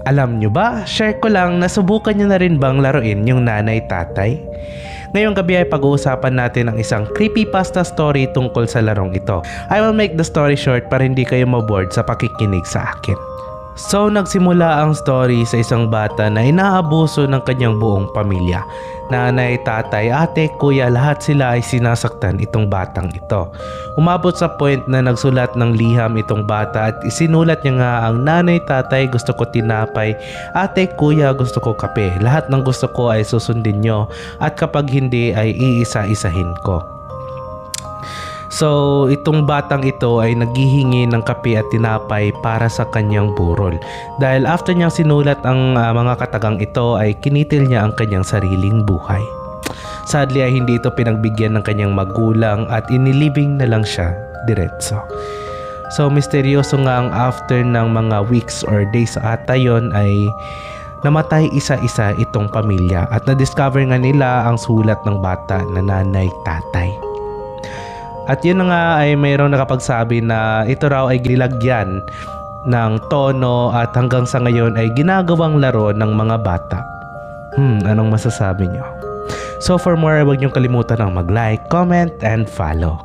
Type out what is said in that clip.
Alam nyo ba, share ko lang, nasubukan nyo na rin bang laruin yung nanay-tatay? Ngayong gabi ay pag-uusapan natin ang isang creepypasta story tungkol sa larong ito. I will make the story short para hindi kayo maboard sa pakikinig sa akin. So nagsimula ang story sa isang bata na inaabuso ng kanyang buong pamilya. Nanay, tatay, ate, kuya, lahat sila ay sinasaktan itong batang ito. Umabot sa point na nagsulat ng liham itong bata at isinulat niya nga ang nanay, tatay, gusto ko tinapay, ate, kuya, gusto ko kape. Lahat ng gusto ko ay susundin nyo at kapag hindi ay iisa-isahin ko. So, itong batang ito ay naghihingi ng kape at tinapay para sa kanyang burol. Dahil after niyang sinulat ang mga katagang ito ay kinitil niya ang kanyang sariling buhay. Sadly ay hindi ito pinagbigyan ng kanyang magulang at inilibing na lang siya diretso. So, misteryoso nga ang after ng mga weeks or days ata yon ay namatay isa-isa itong pamilya at na-discover nga nila ang sulat ng bata na nanay, tatay. At yun na nga ay mayroong nakapagsabi na ito raw ay gilagyan ng tono at hanggang sa ngayon ay ginagawang laro ng mga bata. Anong masasabi nyo? So for more, huwag niyong kalimutan ng mag-like, comment, and follow.